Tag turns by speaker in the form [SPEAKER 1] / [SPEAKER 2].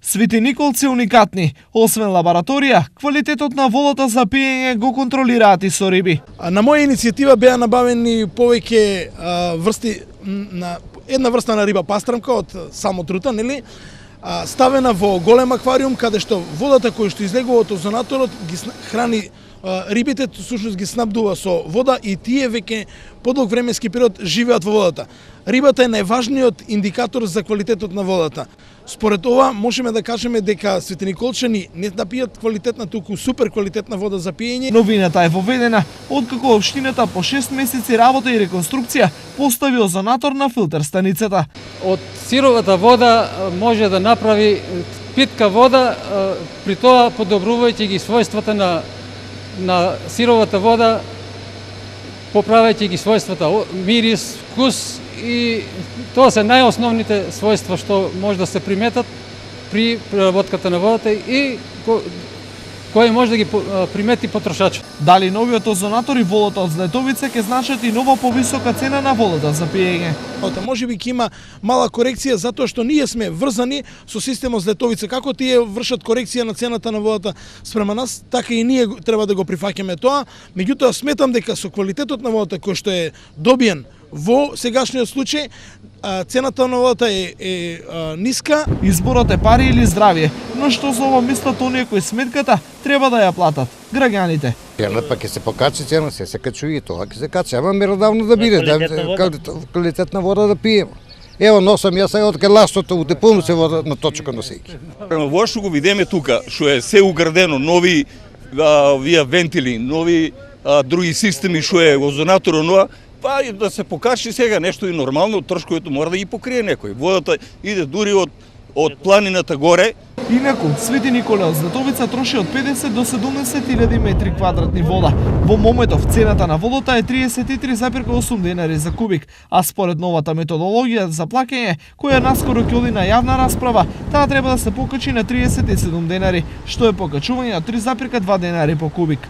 [SPEAKER 1] Свети Николци уникатни. Освен лабораторија, квалитетот на водата за пиење го контролираат и со риби.
[SPEAKER 2] На моја иницијатива беа набавени повеќе врсти на една врста на риба пастрамка од само трута, нели? Ставена во голем аквариум каде што водата која што излегува од озонаторот ги храни рибите, всушност ги снабдува со вода и тие веќе подолг временски период живеат во водата. Рибата е најважниот индикатор за квалитетот на водата. Според ова можеме да кажеме дека светениколчани не да пијат квалитетна, туку супер квалитетна вода за пиење.
[SPEAKER 1] Новината е воведена откако општината по 6 месеци работа и реконструкција постави озонатор на филтер станицата.
[SPEAKER 3] Од сировата вода може да направи питка вода, при тоа подобрувајќи ги својствата на сировата вода, поправајќи ги својствата мирис, вкус, и тоа се најосновните својства што може да се приметат при преработката на водата и кои може да ги примети потрошачот.
[SPEAKER 1] Дали новиот озонатор и водата од Златовица ќе значат и нова повисока цена на водата за пиење?
[SPEAKER 2] Можеби ќе има мала корекција затоа што ние сме врзани со системот Златовица. Како тие вршат корекција на цената на водата спрема нас, така и ние треба да го прифаќаме тоа. Меѓутоа сметам дека со квалитетот на водата кој што е добиен во сегашниот случај, цената на водата е ниска.
[SPEAKER 1] Изборот е пари или здравје, но што за ова мислат оние кои сметката треба да ја платат граѓаните.
[SPEAKER 4] Па ќе се покачи цена, се качува и тоа ќе се качи, ама меродавно да биде, квалитетна вода да пиеме. Ево носам јас сега од кај ластото, утепуно се вода на точка на сејки.
[SPEAKER 5] Во што го видиме тука, што е се уградено, нови вие вентили, нови други системи, што е озонатор, оноа, па и да се покачи сега нешто и нормално, трошковите мора да ги покрие некој. Водата иде дури од планината горе.
[SPEAKER 1] Инаку, Свети Николе од Златовица троши од 50 до 70.000 метри квадратни вода. Во моментов цената на водата е 33,8 денари за кубик, а според новата методологија за плаќање, која наскоро ќе оди на јавна расправа, таа треба да се покачи на 37 денари, што е покачување од 3,2 денари по кубик.